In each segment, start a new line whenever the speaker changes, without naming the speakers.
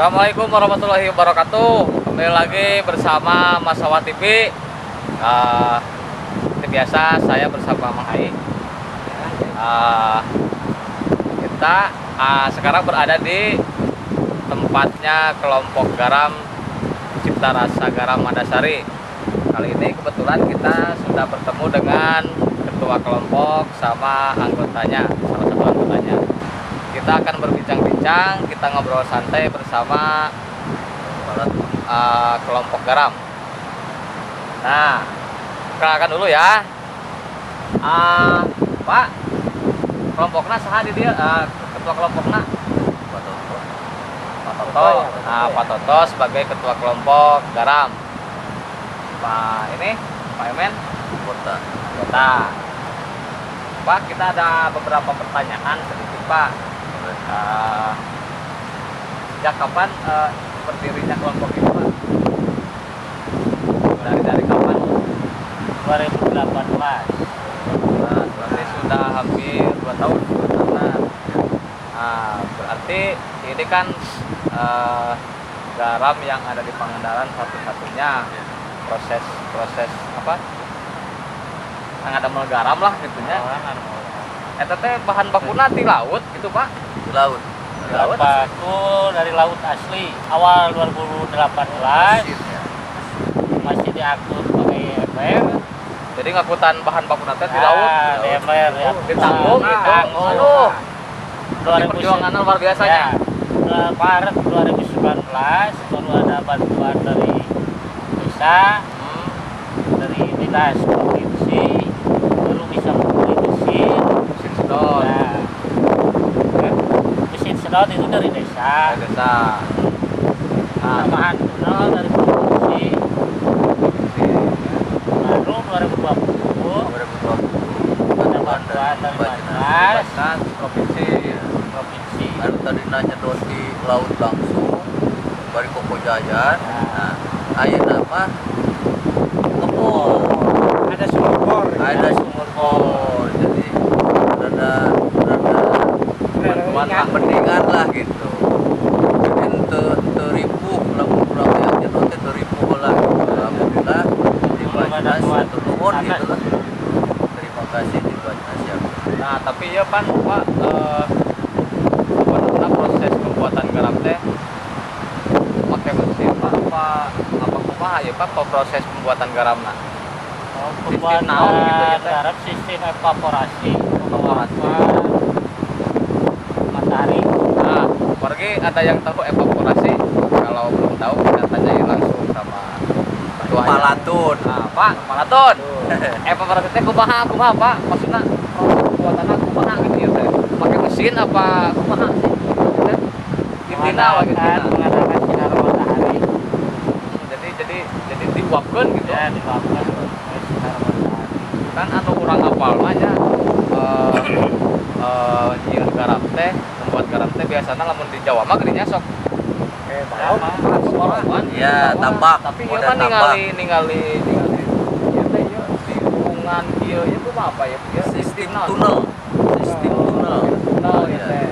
Assalamualaikum warahmatullahi wabarakatuh. Kembali lagi bersama Mas Hawa TV. Seperti biasa saya bersama Mang Hai. Kita sekarang berada di tempatnya kelompok garam Cipta Rasa Garam Mandasari. Kali ini kebetulan kita sudah bertemu dengan ketua kelompok sama anggotanya, salah satu anggotanya. Kita akan berbincang-bincang, kita ngobrol santai bersama kelompok garam. Nah, kenalkan dulu ya. Pak, kelompoknya saha di dia? Ketua kelompoknya Pak Toto. Nah, Pak Toto sebagai ketua kelompok garam. Pak Emen anggota. Pak, kita ada beberapa pertanyaan sedikit, Pak. Sejak kapan berdirinya kelompok ini, Pak? Dari kapan?
2018.
Berarti sudah hampir 2 tahun. Berarti ini kan garam yang ada di Pangandaran satu-satunya proses apa? Yang ada garam lah gitunya. Eta teh bahan bakuna ti laut gitu, Pak.
Laut baku dari laut asli. Awal 2018 masih diangkut pakai ember.
Jadi ngakutan bahan bakuna teh di laut.
Di ember ya.
Ditanggung gitu. Aduh.
2019
luar biasanya.
Maret 2019 baru ada bantuan dari desa, dari dinas provinsi, baru bisa membeli mesin sedot. Mesin sedot itu dari desa. Tambahan tunel dari provinsi. Baru 2020 ada bantuan dari Banas
provinsi.
Anu tadi nanya di laut langsung bari Koko Jayan. Nah, ayeuna mah
ada sumur bor.
Jadi rada mendingan lah gitu. Jadi teu ripuh lamun kurang yang nyedot teu ripuh lah. Alhamdulillah di Banas atur nuhun gitu lah. Terima kasih di Banas ya.
Nah, tapi ya Pak sebenarnya proses pembuatan garam teh pakai mesin apa kumaha ya Pak proses pembuatan garamna?
Pembuatan
naon gitu ya, Teh?
garam sistem evaporasi matahari.
Nah, pergi ada yang tahu evaporasi? Kalau belum tahu kita tanyain langsung sama ketuanya.
Palatun.
Nah, Pak, Palatun. Evaporasi teh kumaha Pak? Maksudnya proses pembuatannya kumaha gitu ya teh? Pakai mesin apa kumaha sih? Intina wa gitu.
Mengadakan sinar matahari.
Jadi diuapkeun gitu.
Ya, dilakukan sinar matahari.
Kan anu urang apal mah nya nyieun garam teh, membuat garam teh biasanya lamun di Jawa mah geuning sok
Ya, tambak.
Tapi ieu
Model
mah ningali ieu teh ieu di hubungan ieu kumaha apa ya?
Sistem
naon?
tunnel.
Tunnel ya
Iya.
teh.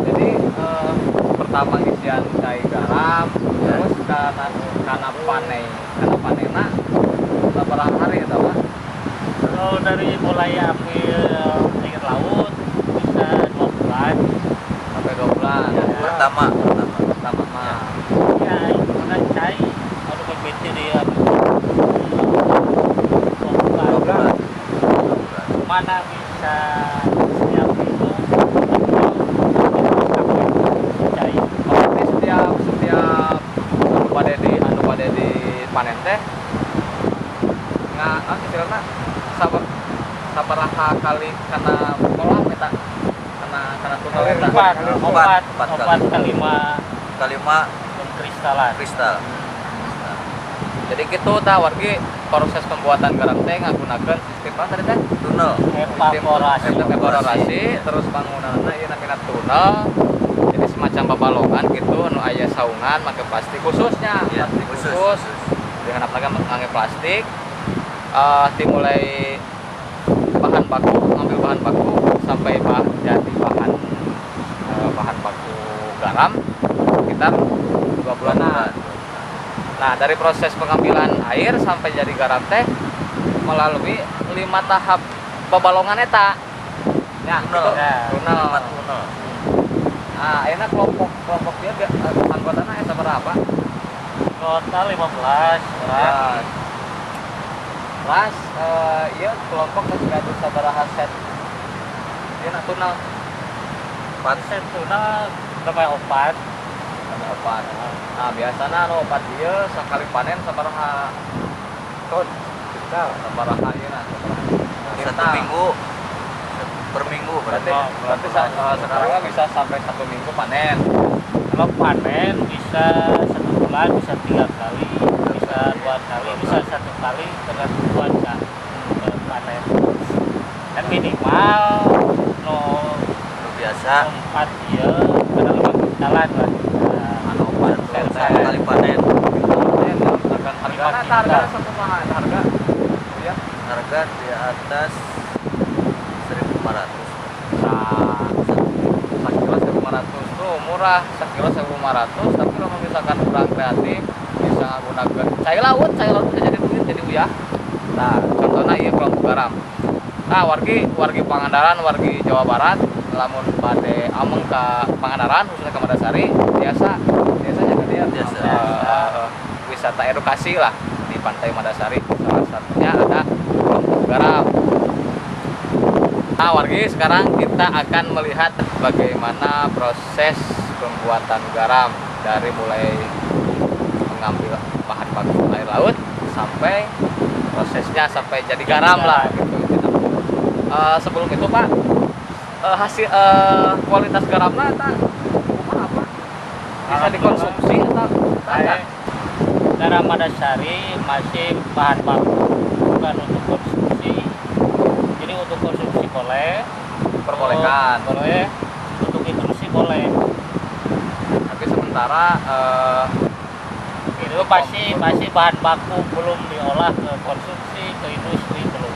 Jadi pertama isian cai garam, terus kana panena berapa hari eta Pak?
Kalau dari mulai ambil pinggir laut bisa 2 bulan.
Sampai 2 bulan.
Pertama.
mah.
Ya, itu kan cai kalau berbeda dia 2 bulan. Mana bisa siap itu cai.
Berarti setiap anu pada di panen teh istilahna sabaraha kali kana kolam eta kana tunnel eta.
Opat
Kalima kristal.
Jadi gitu tah wargi proses pembuatan garam teh nggunakeun sistem apa tadi teh?
Tunnel.
Sistem evaporasi terus bangunanna ieu namina tunnel. Jadi semacam babalongan gitu anu aya saungan make plastik khususnya.
Ya,
Plastik
khusus.
khusus. Dengan apa ngangge plastik. Dimulai bahan baku, ngambil bahan baku sampai jadi bahan baku garam. sekitar 2 bulanan. Nah, dari proses pengambilan air sampai jadi garam teh melalui 5 tahap pebalongan eta. Ya,
Tunnel.
tunnel.
5 tunnel.
Nah, ayeuna kelompok dia anggotana eta berapa?
Total 15 orang.
Ras, iya kelompok nggak sabaraha set. Ieu tunnel
4 set tuna sampai 4.
ada opat. Nah, biasana anu opat ieu sakali panen sabaraha ton? Sabaraha ieu
Satu minggu per minggu
Berarti,
berarti.
sekarang bisa sampai 1 minggu panen.
Kalau panen bisa 1 bulan, bisa 3 kali, bisa 2 kali, bisa 1 kali tergantung cuaca panen. Dan minimal no
Biasa
4 ya kadang 5 kintalan lah.
Anu opat
satu kali panen.
harga satu mahal harga. Ya.
Harga di atas 1.500.
Nah, sekilo 1.500 tuh murah, sekilo 1.500, tapi kalau misalkan kurang kreatif bisa menggunakan cai laut bisa jadi duit jadi uyah. Nah, contohnya iya kelompok garam. Nah, wargi Pangandaran, wargi Jawa Barat, lamun bade ameng ke Pangandaran khususnya ke Madasari, biasanya ke dia
Biasa.
wisata edukasi lah di Pantai Madasari. Salah satunya ada kelompok garam. Nah, wargi sekarang kita akan melihat bagaimana proses pembuatan garam dari mulai mengambil bahan baku air laut sampai prosesnya sampai jadi garam lah gitu. Sebelum itu Pak, hasil kualitas garamnya apa? Bisa dikonsumsi atau enggak?
Garam Madasari masih bahan baku bukan untuk konsumsi. Jadi untuk konsumsi boleh,
Perbolehkan.
boleh, untuk industri boleh.
Tapi sementara
Itu pasti bahan baku belum diolah ke konsumsi ke industri belum.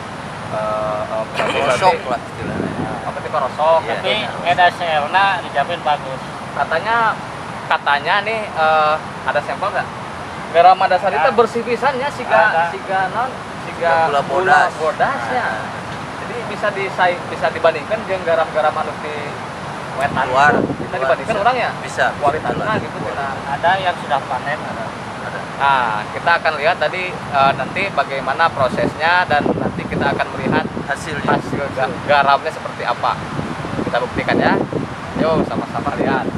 Rosok lah istilahnya.
apa tipe rosok.
Iya.
Tapi EDASL-nya dijamin bagus.
Katanya nih ada sampel nggak? Garam Madasari itu bersih pisannya
Ada.
siga
Gula
bodasnya. Jadi bisa dibandingkan dengan garam-garam anu di wetan
Luar.
itu. Bisa dibandingkan orang ya?
Bisa.
Kualitasnya gitu.
Ada yang sudah panen, ada.
Nah, kita akan lihat tadi nanti bagaimana prosesnya dan nanti kita akan melihat
Hasilnya.
hasil garamnya seperti apa. Kita buktikan ya. Yuk sama-sama lihat.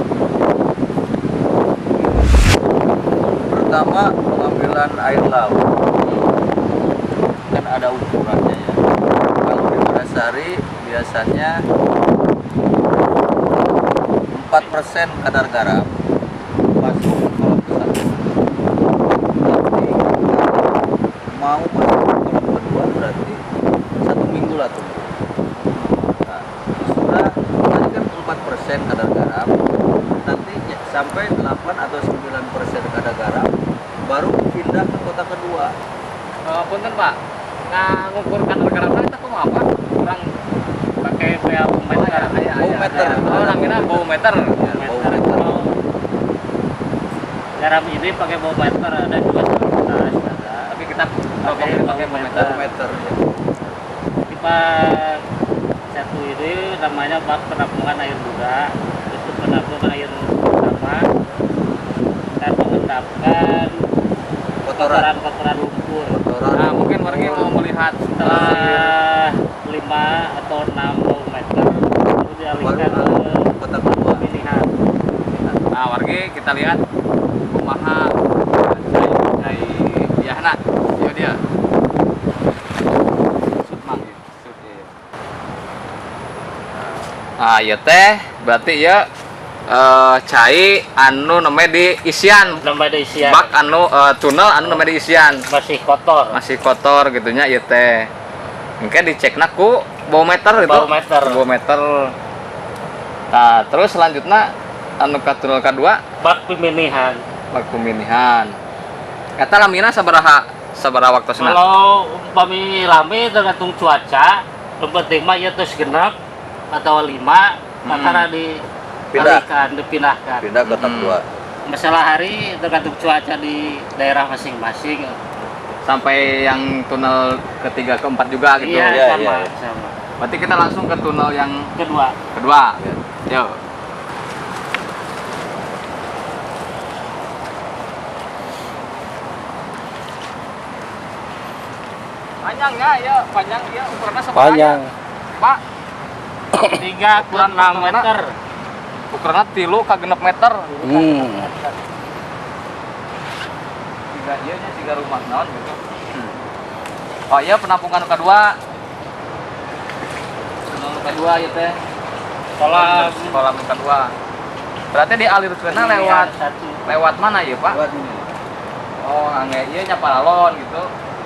Pertama, pengambilan air laut kan ada ukurannya ya. Kalau di Madasari biasanya 4% kadar garam masuk ke kolam besar. Nanti mau masuk ke kolam kedua berarti 1 minggu lah tunggu. Nah, sudah tadi kan 4% kadar garam, nanti sampai 8 atau 9% kadar garam baru pindah ke kota kedua.
Punten Pak, ngukur kadar garamnya kita kok apa? Orang
Pakai baumeter.
Baumeter.
Orang kira baumeter.
Ya, baumeter.
Garam ini pakai baumeter, ada juga kualitas, ada.
Tapi kita pakai baumeter.
Baumeter ya.
Tipe satu ini namanya bak penampungan air muda. Itu penampungan air utama dan mengendapkan
Kotoran.
kotoran lumpur.
Nah, mungkin warga mau melihat
Setelah 5 atau 6 meter baru dialihkan ke
kota kedua.
pemilihan.
Nah, warga kita lihat kumaha cai biahna. Yo dia. Sud manggil, sud ieu. Nah, ieu teh berarti ya cai anu namanya di isian.
Sampai di isian
Bak anu tunnel anu namanya di isian.
masih kotor.
Gitunya ieu teh. Engke dicekna ku baumeter gitu. Baumeter. Nah, terus selanjutnya anu ka tunnel kadua
Bak pemilihan.
bak pemilihan. Eta lamina sabaraha waktosna?
Kalau umpami rame tergantung cuaca, yang penting mah ya terus genap atau 5 antara dipindahkan.
Pindah ke kota kedua.
masalah hari tergantung cuaca di daerah masing-masing.
Sampai yang tunnel ketiga keempat juga gitu.
Iya,
Iya,
sama,
iya.
sama.
Berarti kita langsung ke tunnel yang
Kedua.
kedua. Yuk. Panjangnya ya, panjang dia ukurannya sama
Panjang.
aja. Pak,
3,6 meter.
ukurannya 3 ke 6 meter. Tiga iya nya 3 rumah naon gitu. Oh iya penampungan kedua. Tunnel kedua ya teh. Kolam kedua. Berarti dialirkeunna lewat
satu
lewat mana ya, Pak?
Buat ini.
Oh, angge ieu nya paralon gitu.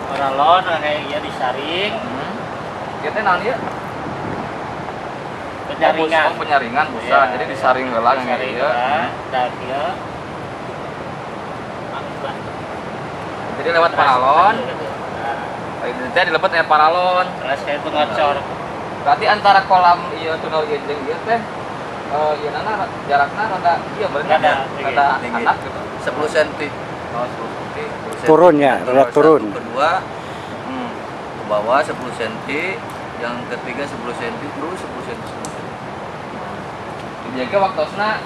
paralon kayak ya disaring
Ieu teh naon ieu?
penjaringan.
Oh, penyaringan busa.
Iya.
Jadi disaring heula angge
Disaring
ieu.
dan dia
Jadi lewat paralon, itu teh dilebet air paralon.
terus saya itu ngocor
Berarti antara kolam ieu tunnel ieu jeung ieu teh ieu nana jarakna rada iya berarti
Rada
rada
tinggi.
anak gitu.
10 cm.
Oh, 10 cm.
Turun ya, rada turun.
Kedua
Hmm.
ke bawah 10 cm, yang ketiga 10 cm, terus 10 cm.
Jadi waktosna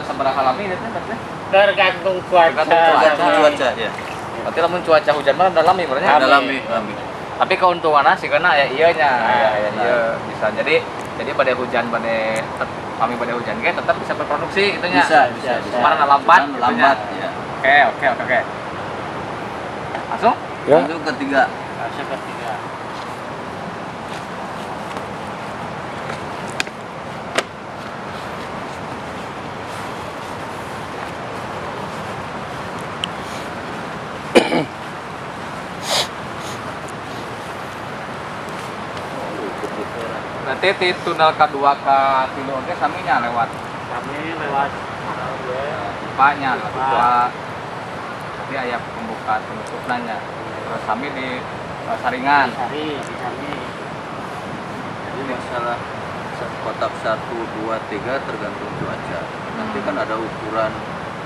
sabaraha lami ieu teh berarti?
tergantung cuaca.
Tergantung cuaca ya.
Berarti lamun cuaca hujan mah udah lami berarti.
Lami.
Lami, lami.
Tapi keuntungannya sih karena ya iya nya, ya,
nah.
iya bisa. Jadi pada hujan kami pada hujan ge tetap bisa berproduksi itunya.
Bisa.
Kemarin lambat
Cuman
itunya.
lambat ya.
Oke. Langsung?
Ya.
Lalu ketiga
Fase ketiga.
Berarti di tunnel kedua ke tilu oge saminya lewat
Kami lewat
pipanya pipa. Jadi aya pembuka penutup nanya. Terus kami di saringan.
di
Jadi masalah kotak 1, 2, 3 tergantung cuaca. Nanti kan ada ukuran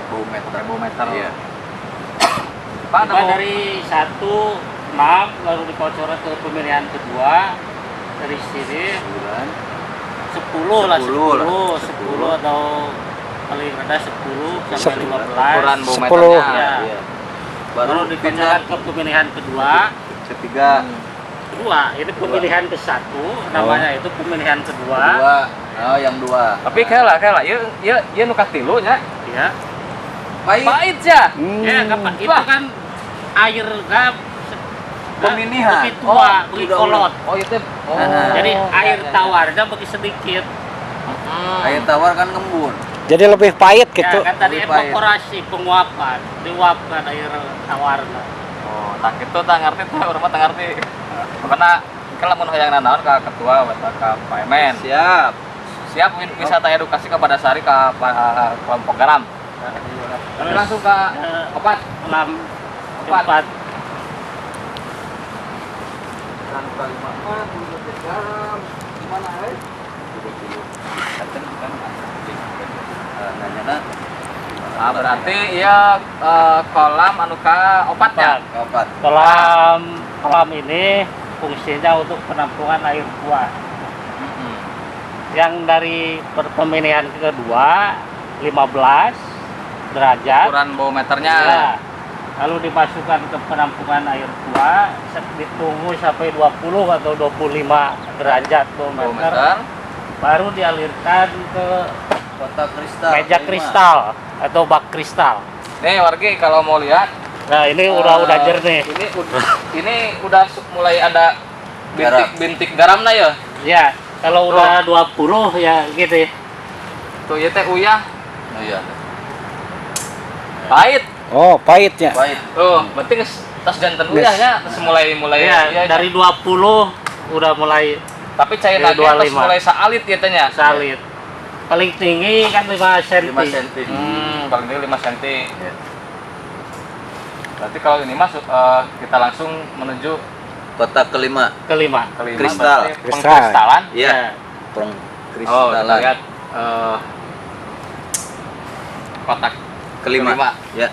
bau meter.
Bau meter.
Iya.
Pak ada
Kita
mau
dari 1,6 lalu dikocoran ke pemilihan kedua dari sini 10 lah
10
10 atau paling rendah 10 sampai 15
ukuran bau
10.
meternya.
Ya.
Iya.
baru
Baru
dikocoran
pindah
ke pemilihan kedua
ketiga,
ini pemilihan ke satu namanya itu pemilihan kedua
kedua, yang dua.
Tapi kayak lah, ieu nu katilu nya.
ya
Pahit ya.
ya itu kan air
Pemilihan.
bagi tua bagi
udah.
kolot
Oh itu. Oh.
jadi air
Ya.
tawarnya bagi sedikit
Air tawar kan ngembun.
Jadi lebih pahit gitu.
ya kan tadi
Lebih pahit.
evaporasi penguapan diuapkan air tawarnya
Oh, tak itu tak ngerti teh urang mah tak ngerti. Karena kalau mun hayang nanaon ka ketua atau ka Pak Emen.
Siap.
Siap wisata edukasi kepada Sari ke kelompok garam. Kami langsung ke opat.
enam tempat
Berarti iya kolam anu ka opatnya.
Kapan?
kolam ini fungsinya untuk penampungan air buah yang dari pemilihan kedua 15 derajat
Ukuran bau meternya.
ya. Lalu dimasukkan ke penampungan air tua ditunggu sampai 20 atau 25 derajat
Bau
meter
meter.
baru dialirkan ke
Kotak kristal.
meja
Terima.
kristal atau bak kristal.
Nih wargi kalau mau lihat
Nah ini udah jernih.
Ini udah mulai ada bintik garamnya ya.
Ya kalau udah 20 ya gitu ya.
Tuh ya teh uyah.
Oh iya.
Pahit.
Oh, pahitnya.
Baik.
Tuh, berarti tas jantan uyah ya. Terus mulai
Ya,
iya,
dari 20 udah mulai
tapi cair
dari
lagi terus
25.
mulai saalit ya tehnya.
salit. Paling tinggi kan 5 cm.
5 cm.
Paling tinggi 5 cm.
Ya.
Berarti kalau ini masuk kita langsung menuju
Kotak kelima.
Kelima.
kelima.
Kristal.
berarti
Kristal.
Pengkristalan.
Iya.
Ya.
Perang
Oh, kita
kristalan.
lihat kotak
kelima. Ya.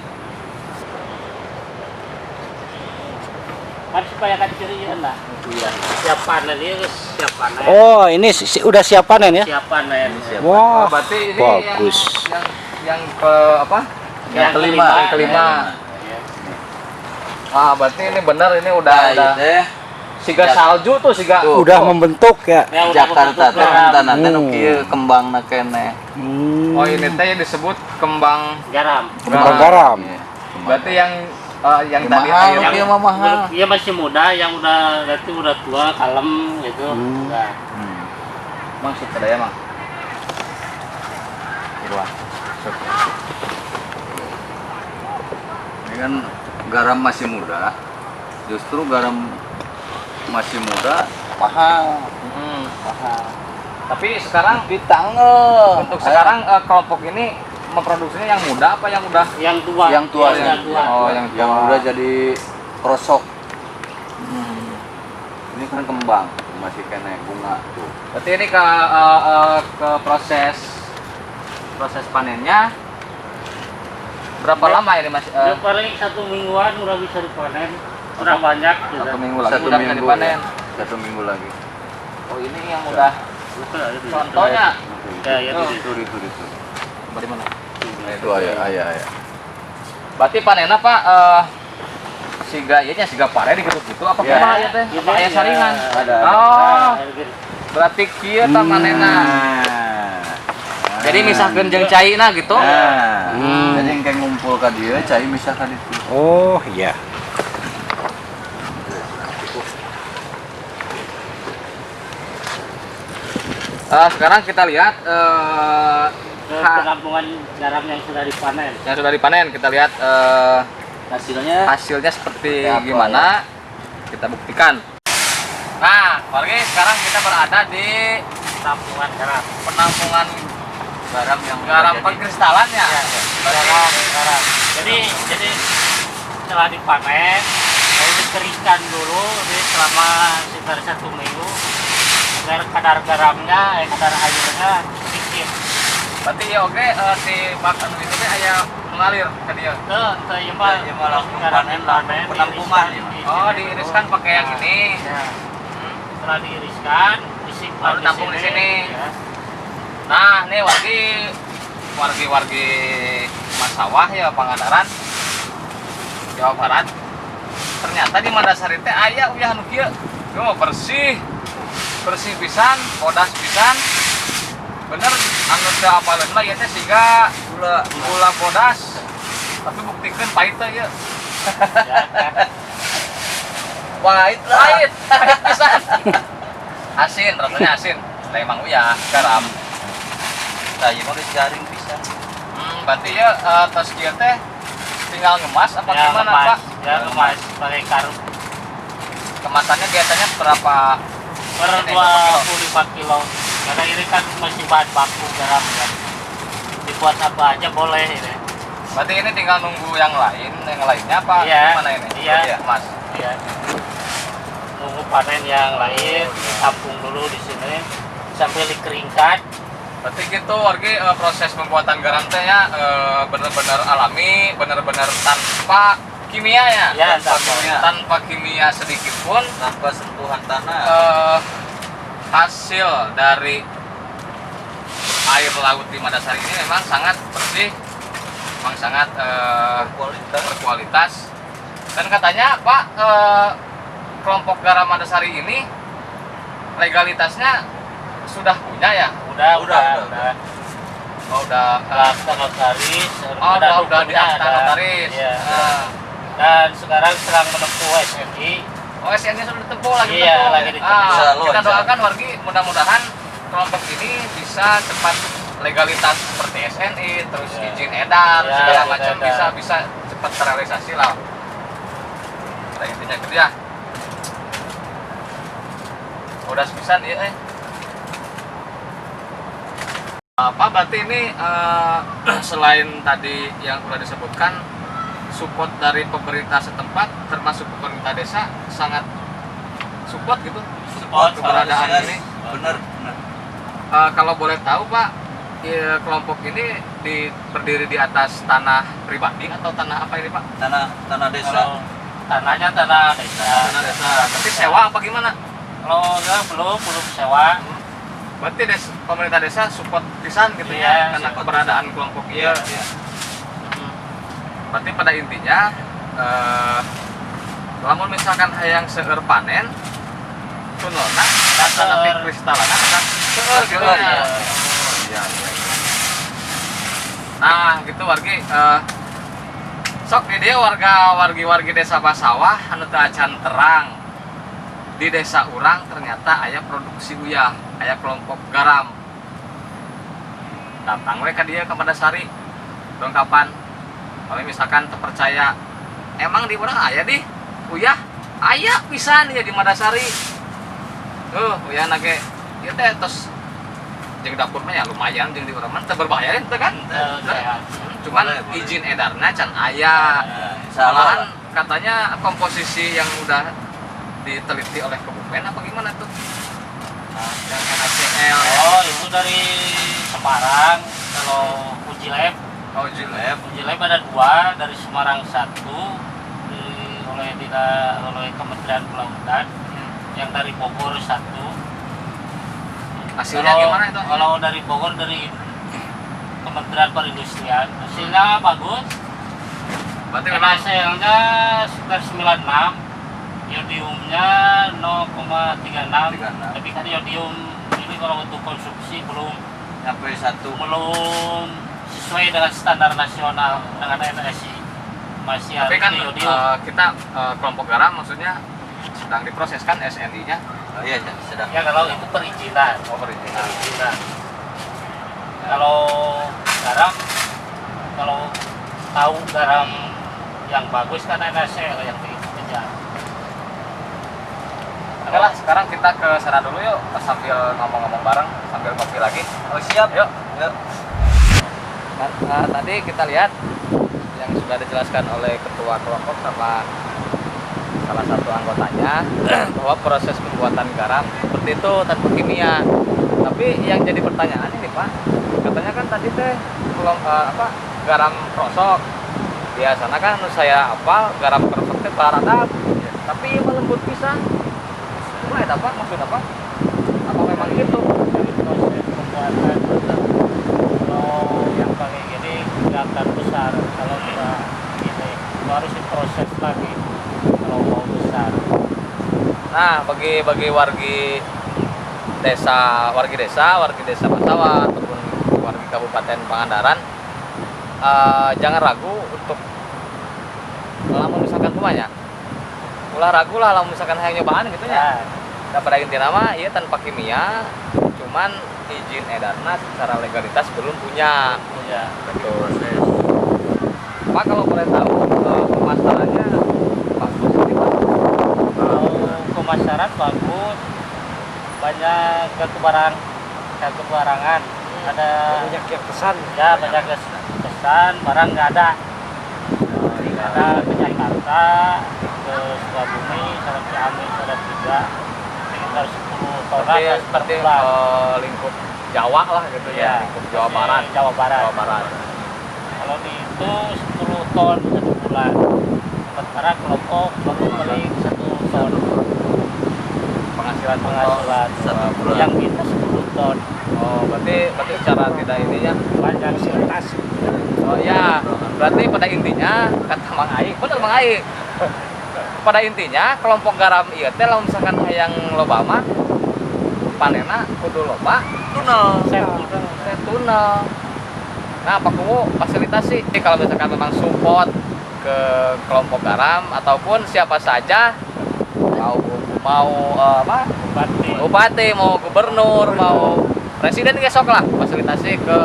Kan supaya kan cirian lah.
Iya.
Siap panen ini siap panen.
Oh, ini udah siap panen ya?
Siap panen.
Wah,
berarti ini
bagus.
yang ke apa?
Yang kelima.
Yang kelima. Ah, berarti ini benar ini udah siga salju tuh siga.
Tuh.
Udah membentuk ya.
Jakarta teh tanah teh nu kieu kembangna kene.
Oh, ini teh disebut kembang
Garam.
Kembang garam.
berarti yang tadi
Mahal,
air
kieu mah mahal.
Iya masih muda, yang udah itu udah tua, kalem gitu. Nah,
maksud ada ya, Mang. Irwan.
Ini kan garam masih muda. Justru garam masih muda mahal.
Mahal. Tapi sekarang
Di tanggal
untuk sekarang kelompok ini memproduksinya yang muda apa yang udah
yang tua.
yang tua
yang tua.
Oh, yang
yang udah jadi rosok. Ini kan kembang masih kena bunga tuh.
berarti ini ke proses panennya berapa lama ini Mas?
Ya, paling 1 mingguan udah bisa dipanen. Udah banyak gitu.
1 minggu lagi
Satu
udah bisa
minggu
dipanen.
ya. 1 minggu lagi.
Oh, ini yang udah contohnya.
Ya, ya,
Tuh.
Itu.
Dari mana?
Itu ayah.
Berarti panennya Pak siga ieu nya siga pare digeruk gitu apa
Ya.
kumaha ieu teh? Apa aya saringan?
Ada.
Oh, berarti kieu tah manehna.
Nah.
Jadi misahkeun jeung caina gitu.
Nah.
Hmm.
Jadi engke ngumpul ka dieu, cai misah ka ditu.
Oh, iya.
Sekarang kita lihat
penampungan garam yang sudah dipanen.
yang sudah dipanen. Kita lihat hasilnya seperti
Kayak apa,
gimana. Kita buktikan. Nah, Wargi, sekarang kita berada di
Penampungan garam.
penampungan
Garam yang
garam
jadi-
pengkristalan ya.
Garam. Jadi setelah dipanen, lalu dikeringkan dulu selama sekitar 1 minggu agar kadar garamnya, kadar airnya sedikit.
Berarti ya oke si makan itu teh aya mengalir ke dia.
Tuh, ya mah
Ya, mah langsung
garamnya panen,
penampungan
diiriskan,
ya.
Oh, diiriskan pakai yang ini.
Ya. Setelah diiriskan, disimpan
Lalu ditampung di sini.
Ya.
Nah, nih wargi Masawah ya Pangandaran, Jawa Barat. Ternyata di Mandasari teh aya uyah nu kieu. Yo bersih pisan, bodas pisan. Bener anu teu apaleun mah ieu teh siga gula bodas. Tapi buktikeun pahit teh ieu.
Pahit lah.
Pahit pisan. Asin, rasanya asin. Teh emang uyah garam.
Tah ieu mah geus garing pisan.
Berarti ya tos kieu teh tinggal ngemas apa
Ya,
gimana,
ngemas.
Pak?
Ya, ngemas pakai karung
Kemasannya biasanya berapa?
per
Ini,
25 kilo. Karena ini kan masih bahan baku garam kan. Dibuat apa aja boleh ini.
Berarti ini tinggal nunggu yang lainnya apa
Iya.
gimana ini?
Iya.
Mas.
Ya. Nunggu panen yang lain, ditampung dulu di sini sambil dikeringkan.
Berarti gitu, wargi proses pembuatan garam teh ya benar-benar alami, benar-benar tanpa kimia ya.
Ya,
tanpa kimia sedikit pun.
Tanpa sentuhan tanah.
Hasil dari air laut di Mandasari ini memang sangat bersih, memang sangat berkualitas. Dan katanya Pak, kelompok garam Mandasari ini legalitasnya sudah punya ya?
Udah.
Oh, udah.
Akta notaris.
Udah di akta notaris.
Iya.
Nah,
Dan sekarang sedang menempuh SNI.
OSN-nya sudah ditempuh lagi.
Iya,
ditempuh.
lagi ditempuh.
Insya Allah,
Kita
insya Allah.
doakan wargi mudah-mudahan kelompok ini bisa cepat legalitas seperti SNI, terus
Iya.
izin edar,
Iya,
segala
izin
macam
edar.
bisa cepat terrealisasi lah. Nah, intinya gitu ya. Udah sepisan ya. Apa berarti ini selain tadi yang sudah disebutkan, support dari pemerintah setempat termasuk pemerintah desa sangat support gitu, support keberadaan ini.
Bener.
Kalau boleh tahu Pak, ya, kelompok ini berdiri di atas tanah pribadi atau tanah apa ini Pak?
Tanah desa.
Kalau tanahnya tanah desa.
Tanah desa. Tapi sewa apa gimana?
Kalau enggak belum sewa.
Berarti pemerintah desa support pisan gitu
Iya,
ya karena
support
keberadaan kelompok iya. Berarti pada intinya lamun misalkan hayang seueur panen tunona data napi kristalana kan seueur gitu ya.
Iya.
Iya. Nah, gitu wargi sok di dia wargi desa Basawah anu teu acan terang. Di desa urang ternyata aya produksi uyah, aya kelompok garam. Datang mereka dia ke Madasari. Dong kapan? Kalau misalkan terpercaya, emang di urang aya di uyah? Aya pisan ya di Madasari. Uyah nage ieu teh tos jeung dapur mah ya lumayan jeung di urang mah teu berbahaya teh kan? Cuman izin edarna can aya. Malahan katanya komposisi yang udah diteliti oleh Kebumen apa gimana tuh? Nah, yang NaCl ya.
Oh, itu dari Semarang. Kalau uji lab,
Uji lab
ada 2, dari Semarang 1 oleh Kementerian Kelautan, yang dari Bogor 1.
Hasilnya gimana itu?
Kalau dari Bogor dari Kementerian Perindustrian, hasilnya bagus.
Berarti memang
NaCl-nya sekitar 96, iodiumnya 0,36. Tapi kan iodium ini kalau untuk konsumsi belum
Sampai 1.
sesuai dengan standar nasional dengan NSI, masih
tapi
harus
kan
iodium.
kita kelompok garam maksudnya sedang diproseskan SNI-nya.
Oh iya, sedang.
Ya kalau itu perizinan.
Perizinan.
Kalau garam, kalau tahu garam yang bagus kan NaCl yang dikejar.
Oke lah, sekarang kita ke sana dulu yuk sambil ngomong-ngomong bareng, sambil kopi lagi.
Oh siap.
Yuk.
Yuk.
Nah, tadi kita lihat yang sudah dijelaskan oleh ketua kelompok sama salah satu anggotanya bahwa proses pembuatan garam seperti itu tanpa kimia. Tapi yang jadi pertanyaan ini Pak, katanya kan tadi teh garam krosok. Biasanya kan saya apal garam krosok teh baradap, tapi ieu lembut pisan. Cuma eta apa maksud apa? Apa memang gitu?
Dari proses pembuatan, kalau yang pakai gini nggak akan besar. Kalau kita gini harus diproses lagi kalau mau besar.
Nah, bagi wargi desa Basawah ataupun wargi Kabupaten Pangandaran, jangan ragu untuk lamun misalkan kumanya. Ulah ragu lah lamun misalkan hayang nyobaan gitu nya. Da pada intina mah ieu tanpa kimia, cuman izin edarna secara legalitas belum punya.
Ya.
Betul. Pak kalau boleh tahu pemasarannya bagus ini Pak.
Kalau pemasaran bagus, banyak kebarangan. Ada
Banyak yang pesan.
ya banyak kesan, barang nggak ada. Ada ke Jakarta, ke Sukabumi, sampai Ciamis ada 3, sekitar 10 ton
Seperti lingkup Jawa lah gitu ya,
Ya,
lingkup Jawa Barat.
Jawa Barat.
Jawa Barat.
Kalau di itu 10 ton 1 bulan. Sementara kelompok baru paling 1 ton
Penghasilan
penghasilan.
Satu bulan.
Yang minta 10 ton.
Oh, berarti secara tidak ininya.
Banyak fasilitas.
Oh ya, berarti pada intinya kata Mang Ai, bener Mang Ai. Pada intinya kelompok garam ieu teh lamun misalkan hayang loba mah panena kudu loba
Tunnel.
teh tunnel. Nah, Pak Kumu fasilitasi kalau misalkan memang support ke kelompok garam ataupun siapa saja mau bupati, mau gubernur, mau presiden gesok lah fasilitasi ke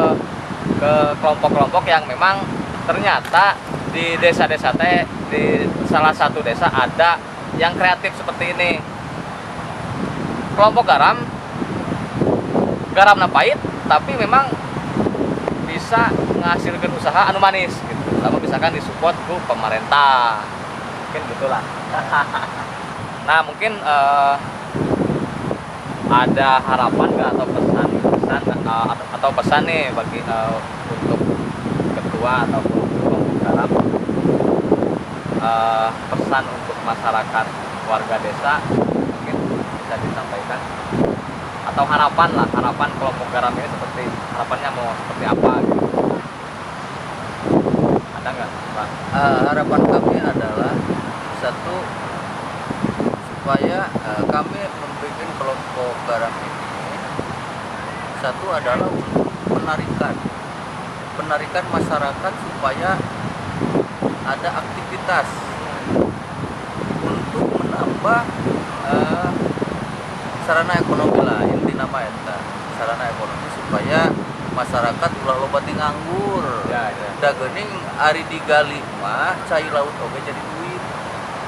kelompok-kelompok yang memang ternyata di desa-desa teh di salah satu desa ada yang kreatif seperti ini. Kelompok garam pahit tapi memang bisa menghasilkan usaha anu manis gitu. Sama misalkan disupport ku pemerintah. Mungkin gitulah. Nah, mungkin ada harapan nggak atau pesan atau pesan nih bagi untuk ketua ataupun kelompok garam, pesan untuk masyarakat warga desa mungkin bisa disampaikan, atau harapan kelompok garam ini seperti harapannya mau seperti apa gitu. Ada nggak Pak?
Harapan kami adalah satu, supaya kami membuat kelompok garam ini, satu adalah untuk penarikan masyarakat supaya ada aktivitas untuk menambah sarana ekonomi lah, inti nama eta sarana ekonomi, supaya masyarakat ulah loba ting nganggur.
Ya.
Da geuning ari digali mah cai laut oge jadi duit.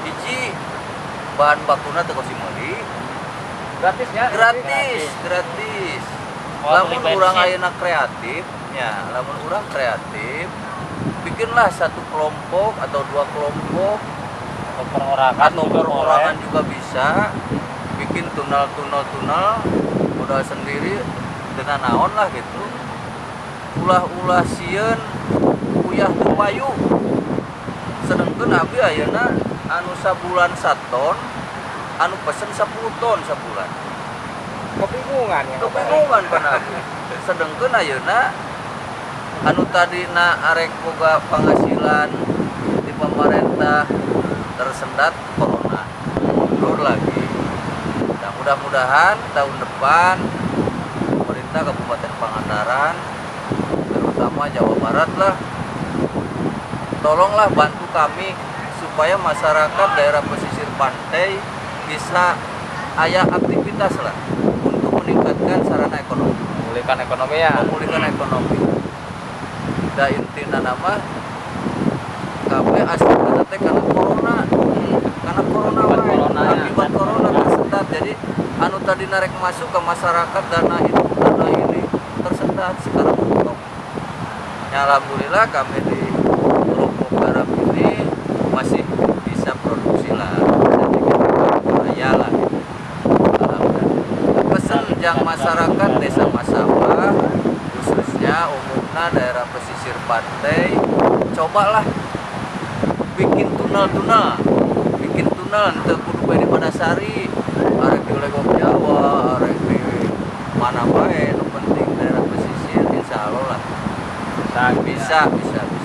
Hiji bahan bakuna teu kosi meuli,
Gratis ya?
gratis.
Oh,
Lamun
beli
urang
bensin.
ayeuna kreatif, ya, lamun urang kreatif, bikinlah satu kelompok atau dua kelompok
Atau perorangan
atau
juga
perorangan
boleh.
juga bisa bikin tunnel modal sendiri dengan naon lah gitu, ulah sieun uyah teu payu, sedengkeun abi ayeuna anu sabulan 1 ton anu pesen 10 ton sabulan,
Kebingungan ya.
kebingungan pan abi, sedengkeun ayeuna anu tadina arek boga penghasilan di pemerintah tersendat corona, mundur lagi. Nah, mudah-mudahan tahun depan pemerintah Kabupaten Pangandaran, terutama Jawa Barat lah, tolonglah bantu kami supaya masyarakat daerah pesisir pantai bisa aya aktivitas lah untuk meningkatkan sarana ekonomi,
Memulihkan ekonomi ya.
memulihkan ekonomi. Da intina nama kabeh asli teh karena corona
Akibat
wae.
corona ya.
Akibat corona tersendat, jadi anu tadi narek masuk ke masyarakat dana ini tersendat sekarang mentok. Ya, alhamdulillah kami di kelompok garam ini masih bisa produksi lah, bisa bikin kaya lah gitu. Alhamdulillah. Pesan yang masyarakat desa Masawah, khususnya umumnya daerah pesisir pantai, cobalah bikin tunnel untuk kudu bae di Madasari, arek di Legok Jawa, arek di mana bae, nu penting daerah pesisir insya Allah lah bisa.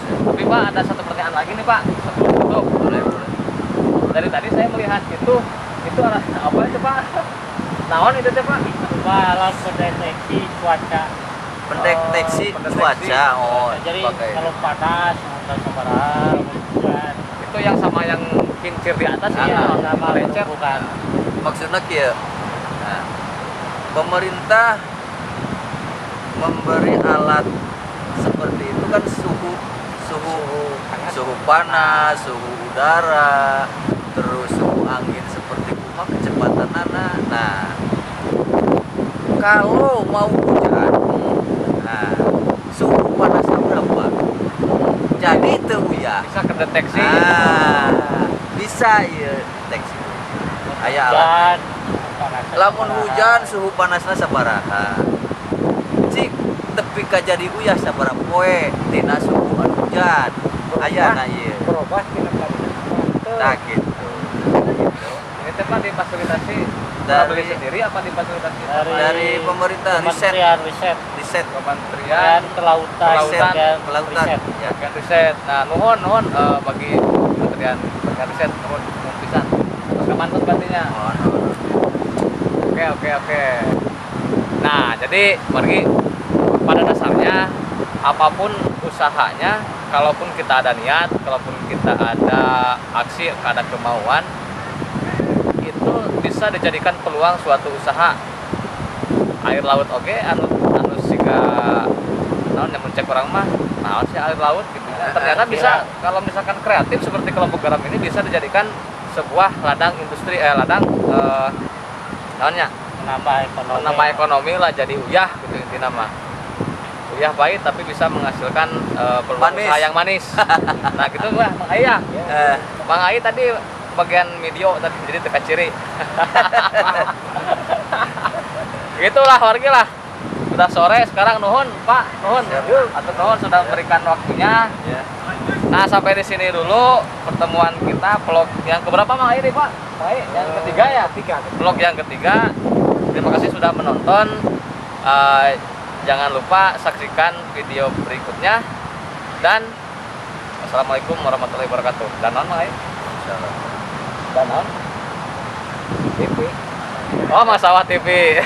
Tapi Pak, ada satu pertanyaan lagi nih Pak sebelum tutup.
Boleh.
Dari tadi saya melihat itu arah apa itu Pak? Naon itu teh Pak?
Cuma alat pendeteksi cuaca.
Pendeteksi
pendeteksi.
cuaca,
Jadi
pakai
kalau panas, ada sabaraha, hujan.
Itu yang sama yang kincir di atas
Ah,
ya,
sama
lecet.
bukan.
maksudnya kieu. Nah, pemerintah memberi alat seperti itu kan suhu panas, suhu udara, terus suhu angin seperti kumaha kecepatan anak. Nah, kalau mau hujan, nah, suhu panasnya berapa? Jadi teu uyah.
Bisa kedeteksi.
Bisa ya deteksi. Aya alat.
Hujan, panas.
Lamun hujan suhu panasnya sabaraha. Cik tepi ka jadi uyah sabaraha poe tina suhu anu hujan. Aya na ieu.
Berubah tina kali.
Nah gitu.
Ini teh Pak difasilitasi
Dari-
beli sendiri apa difasilitasi
Dari pemerintah riset
Kementerian
Kementerian
Kelautan,
Kelautan,
dan
kelautan.
riset.
Ya.
bagian riset. Nah, nuhun bagi Kementerian riset nuhun pisan. Terus mantap gantinya. Oke. Nah, jadi pergi pada dasarnya apapun usahanya, kalaupun kita ada niat, kalaupun kita ada aksi, ada kemauan, itu bisa dijadikan peluang suatu usaha. Air laut oke, anu siga naon yang mencek orang mah, naon sih air laut gitu. Ternyata bisa kalau misalkan kreatif seperti kelompok garam ini bisa dijadikan sebuah ladang industri naonnya menambah ekonomi lah, jadi uyah gitu intinya mah. Uyah pahit tapi bisa menghasilkan peluang
Manis.
usaha yang manis. Nah gitu lah Mang Ai ya. Mang Ai tadi bagian video tadi jadi teka ciri. Gitulah warga lah. Udah sore sekarang nuhun Pak, nuhun. Atau nuhun sudah memberikan waktunya.
Ya.
Nah sampai di sini dulu pertemuan kita vlog yang keberapa Mang ini Pak? Baik, yang ketiga ya. Vlog yang ketiga. Terima kasih sudah menonton. Jangan lupa saksikan video berikutnya dan wassalamualaikum warahmatullahi wabarakatuh. Danon Mang. Danon. TV. Oh Mas Sawah TV.